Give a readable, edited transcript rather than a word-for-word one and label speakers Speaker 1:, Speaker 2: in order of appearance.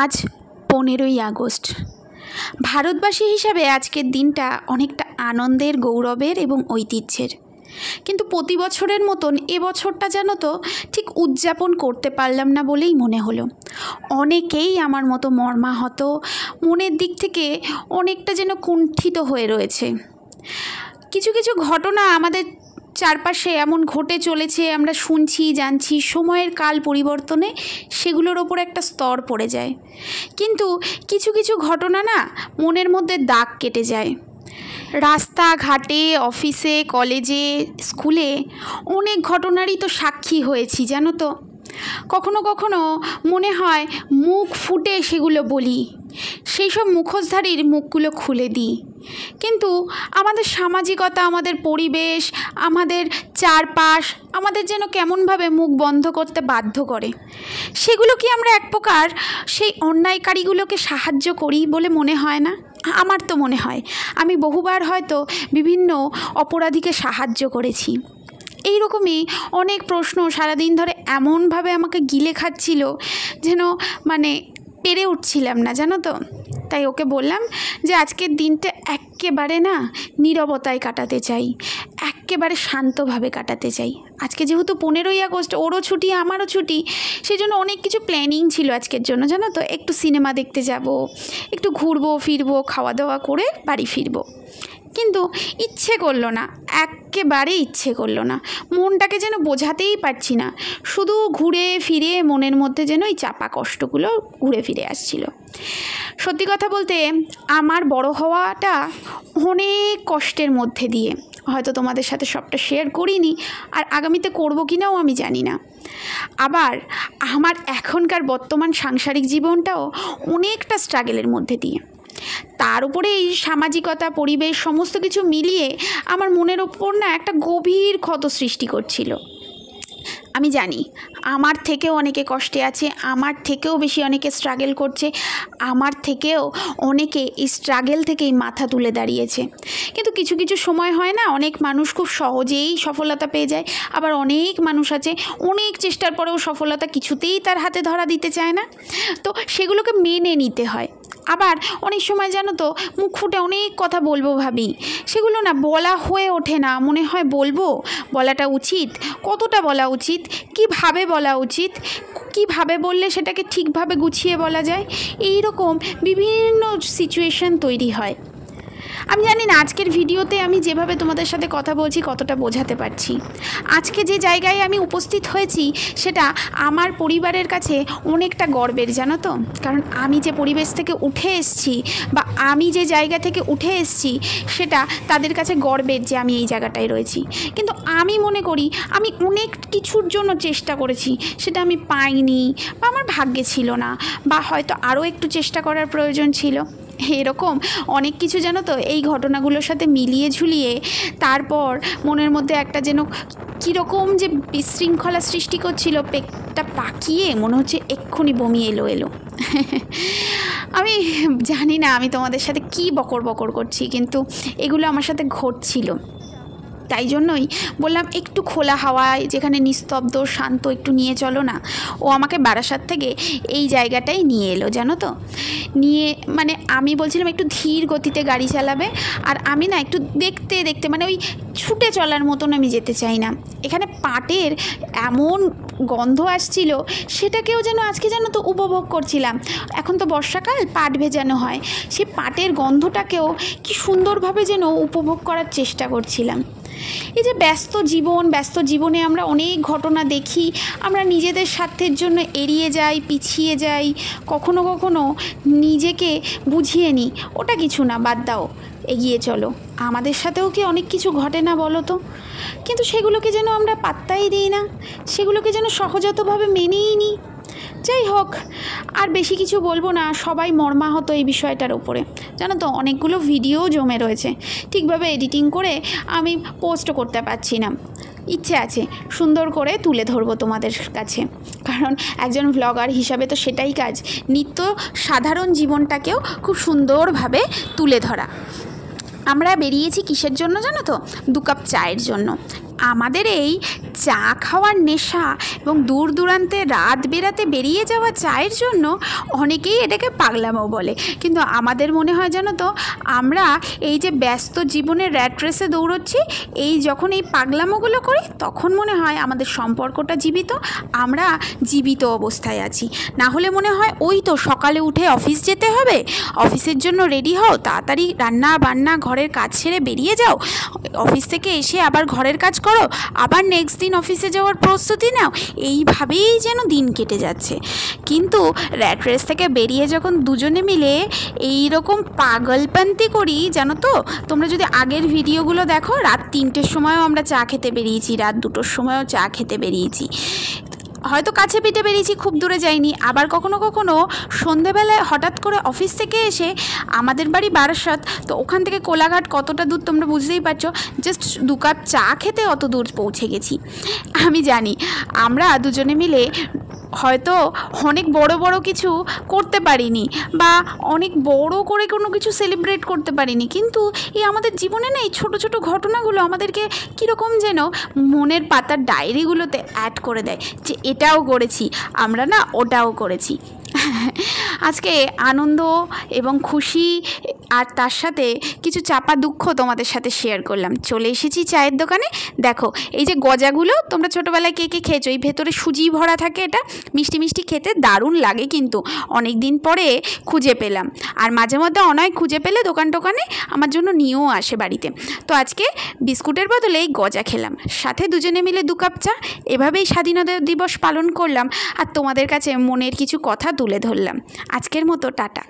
Speaker 1: আজ 15ই আগস্ট। ভারতবাসী হিসাবে আজকের দিনটা অনেকটা আনন্দের, গৌরবের এবং ঐতিহ্যের। কিন্তু প্রতি বছরের মতন এবছরটা যেন তো ঠিক উদযাপন করতে পারলাম না বলেই মনে হলো। অনেকেই আমার মতো মর্মাহত, মনের দিক থেকে অনেকটা যেন কুণ্ঠিত হয়ে রয়েছে। কিছু কিছু ঘটনা আমাদের চারপাশে এমন ঘটে চলেছে, আমরা শুনছি, জানছি, সময়ের কাল পরিবর্তনে সেগুলোর ওপর একটা স্তর পড়ে যায়। কিন্তু কিছু কিছু ঘটনা না মনের মধ্যে দাগ কেটে যায়। রাস্তাঘাটে, অফিসে, কলেজে, স্কুলে অনেক ঘটনারই তো সাক্ষী হয়েছি, জানো তো। কখনো কখনো মনে হয় মুখ ফুটে সেগুলো বলি, সেই সব মুখোশধারীর মুখগুলো খুলে দিই। কিন্তু আমাদের সামাজিকতা, আমাদের পরিবেশ, আমাদের চারপাশ আমাদের যেন কেমনভাবে মুখ বন্ধ করতে বাধ্য করে। সেগুলো কি আমরা এক প্রকার সেই অন্যায়কারীগুলোকে সাহায্য করি বলে মনে হয় না? আমার তো মনে হয় আমি বহুবার হয়তো বিভিন্ন অপরাধীকে সাহায্য করেছি। এইরকমই অনেক প্রশ্ন সারাদিন ধরে এমনভাবে আমাকে গিলে খাচ্ছিল যেন পেরে উঠছিলাম না, জানো তো। তাই ওকে বললাম যে আজকের দিনটা একেবারে না নীরবতায় কাটাতে চাই, একেবারে শান্তভাবে কাটাতে চাই। আজকে যেহেতু 15ই আগস্ট, ওরও ছুটি আমারও ছুটি, সেই জন্য অনেক কিছু প্ল্যানিং ছিল আজকের জন্য, জানো তো। একটু সিনেমা দেখতে যাব, একটু ঘুরবো ফিরবো, খাওয়া দাওয়া করে বাড়ি ফিরবো। কিন্তু ইচ্ছে করলো না, একেবারে ইচ্ছে করলো না। মনটাকে যেন বোঝাতেই পারছি না, শুধু ঘুরে ফিরে মনের মধ্যে যেন এই চাপা কষ্টগুলো ঘুরে ফিরে আসছিল। সত্যি কথা বলতে আমার বড় হওয়াটা অনেক কষ্টের মধ্যে দিয়ে, হয়তো তোমাদের সাথে সবটা শেয়ার করিনি, আর আগামীতে করবো কিনাও আমি জানি না। আবার আমার এখনকার বর্তমান সাংসারিক জীবনটাও অনেকটা স্ট্রাগলের মধ্যে দিয়ে। তার উপরে এই সামাজিকতা, পরিবেশ সমস্ত কিছু মিলিয়ে আমার মনের ওপর না একটা গভীর ক্ষত সৃষ্টি করছিল। আমি জানি আমার থেকেও অনেকে কষ্টে আছে, আমার থেকেও বেশি অনেকে স্ট্রাগল করছে, আমার থেকেও অনেকে এই স্ট্রাগল থেকেই মাথা তুলে দাঁড়িয়েছে। কিন্তু কিছু কিছু সময় হয় না, অনেক মানুষ খুব সহজেই সফলতা পেয়ে যায়, আবার অনেক মানুষ আছে অনেক চেষ্টার পরেও সফলতা কিছুতেই তার হাতে ধরা দিতে চায় না। তো সেগুলোকে মেনে নিতে হয়। আবার অনেক সময় জানো তো মুখ ফুটে অনেক কথা বলবো ভাবি, সেগুলো না বলা হয়ে ওঠে না। মনে হয় বলাটা উচিত, কতটা বলা উচিত, কীভাবে বলা উচিত, কীভাবে বললে সেটাকে ঠিকভাবে গুছিয়ে বলা যায়, এই রকম বিভিন্ন সিচুয়েশন তৈরি হয়। আমি জানি না আজকের ভিডিওতে আমি যেভাবে তোমাদের সাথে কথা বলছি কতটা বোঝাতে পারছি। আজকে যে জায়গায় আমি উপস্থিত হয়েছি সেটা আমার পরিবারের কাছে অনেকটা গর্বের, জানো তো। কারণ আমি যে পরিবেশ থেকে উঠে এসেছি বা আমি যে জায়গা থেকে উঠে এসেছি সেটা তাদের কাছে গর্বের যে আমি এই জায়গাটায় রয়েছি। কিন্তু আমি মনে করি আমি অনেক কিছুর জন্য চেষ্টা করেছি, সেটা আমি পাইনি বা আমার ভাগ্যে ছিল না, বা হয়তো আরও একটু চেষ্টা করার প্রয়োজন ছিল। এরকম অনেক কিছু জানো তো এই ঘটনাগুলোর সাথে মিলিয়ে ঝুলিয়ে তারপর মনের মধ্যে একটা যেন কীরকম যে বিশৃঙ্খলা সৃষ্টি করছিল, পেটটা পাকিয়ে মনে হচ্ছে এক্ষুনি বমি এলো। আমি জানি না আমি তোমাদের সাথে কী বকর বকর করছি, কিন্তু এগুলো আমার সাথে ঘটছিল। তাই জন্যই বললাম একটু খোলা হাওয়ায়, যেখানে নিস্তব্ধ শান্ত, একটু নিয়ে চলো না। ও আমাকে বারাসাত থেকে এই জায়গাটাই নিয়ে এলো, জানো তো। নিয়ে আমি বলছিলাম একটু ধীর গতিতে গাড়ি চালাবে, আর আমি না একটু দেখতে দেখতে ওই ছুটে চলার মতন আমি যেতে চাই না। এখানে পাটের এমন গন্ধ আসছিল, সেটাকেও যেন আজকে যেন তো উপভোগ করছিলাম। এখন তো বর্ষাকাল, পাট ভেজানো হয়, সেই পাটের গন্ধটাকেও কি সুন্দরভাবে যেন উপভোগ করার চেষ্টা করছিলাম। এই যে ব্যস্ত জীবনে আমরা অনেক ঘটনা দেখি, আমরা নিজেদের স্বার্থের জন্য এড়িয়ে যাই, পিছিয়ে যাই, কখনো কখনো নিজেকে বুঝিয়ে নিই ওটা কিছু না, বাদ দাও, এগিয়ে চলো। আমাদের সাথেও কি অনেক কিছু ঘটে না বলো তো? কিন্তু সেগুলোকে যেন আমরা পাত্তাই দিই না, সেগুলোকে যেন সহজাতভাবে মেনেই নিই। যাই হোক, আর বেশি কিছু বলবো না। সবাই মর্মাহত এই বিষয়টার ওপরে, জানো তো। অনেকগুলো ভিডিও জমে রয়েছে, ঠিকভাবে এডিটিং করে আমি পোস্ট করতে পারছি না। ইচ্ছে আছে সুন্দর করে তুলে ধরবো তোমাদের কাছে, কারণ একজন ব্লগার হিসাবে তো সেটাই কাজ, নিত্য সাধারণ জীবনটাকেও খুব সুন্দরভাবে তুলে ধরা। আমরা বেরিয়েছি কিসের জন্য জানো তো? 2 কাপ চায়ের জন্য। আমাদের এই চা খাওয়ার নেশা এবং দূর দূরান্তে রাত বেরাতে বেরিয়ে যাওয়া চায়ের জন্য অনেকেই এটাকে পাগলামো বলে, কিন্তু আমাদের মনে হয় জানো তো, আমরা এই যে ব্যস্ত জীবনের র্যাট রেসে দৌড়চ্ছি, এই যখন এই পাগলামোগুলো করি তখন মনে হয় আমাদের সম্পর্কটা জীবিত, আমরা জীবিত অবস্থায় আছি। না হলে মনে হয় ওই তো সকালে উঠে অফিস যেতে হবে, অফিসের জন্য রেডি হও, তাড়াতাড়ি রান্না বান্না ঘরের কাজ ছেড়ে বেরিয়ে যাও, অফিস থেকে এসে আবার ঘরের কাজ করো, আবার নেক্সট দিন অফিসে যাওয়ার প্রস্তুতি নাও, এইভাবেই যেন দিন কেটে যাচ্ছে। কিন্তু র্যাট রেস থেকে বেরিয়ে যখন দুজনে মিলে এই রকম পাগলপান্তি করি, জানো তো, তোমরা যদি আগের ভিডিওগুলো দেখো, রাত 3টের সময়ও আমরা চা খেতে বেরিয়েছি, রাত 2টোর সময়ও চা খেতে বেরিয়েছি, হয়তো কাছে পিঠে বেরিয়েছি, খুব দূরে যাইনি। আবার কখনো কখনো সন্ধেবেলায় হঠাৎ করে অফিস থেকে এসে, আমাদের বাড়ি বারাসাত, তো ওখান থেকে কোলাঘাট কতটা দূর তোমরা বুঝতেই পারছো, জাস্ট 2 কাপ চা খেতে অত দূর পৌঁছে গেছি। আমি জানি আমরা দুজনে মিলে হয়তো অনেক বড় বড় কিছু করতে পারিনি, বা অনেক বড় করে কোনো কিছু সেলিব্রেট করতে পারিনি, কিন্তু এই আমাদের জীবনে না এই ছোটো ছোটো ঘটনাগুলো আমাদেরকে কীরকম যেন মনের পাতার ডায়েরিগুলোতে অ্যাড করে দেয়, যে এটাও করেছি আমরা, না ওটাও করেছি। আজকে আনন্দ এবং খুশি আর তার সাথে কিছু চাপা দুঃখ তোমাদের সাথে শেয়ার করলাম। চলে এসেছি চায়ের দোকানে। দেখো এই যে গজাগুলো, তোমরা ছোটোবেলায় কে কে খেয়েছো, এই ভেতরে সুজি ভরা থাকে, এটা মিষ্টি মিষ্টি খেতে দারুণ লাগে, কিন্তু অনেক দিন পরে খুঁজে পেলাম। আর মাঝে মধ্যে অনয় খুঁজে পেলে দোকানে আমার জন্য নিয়েও আসে বাড়িতে। তো আজকে বিস্কুটের বদলে এই গজা খেলাম, সাথে দুজনে মিলে 2 কাপ চা। এভাবেই স্বাধীনতা দিবস পালন করলাম আর তোমাদের কাছে মনের কিছু কথা তুলে ধরলাম। আজকের মতো টাটা।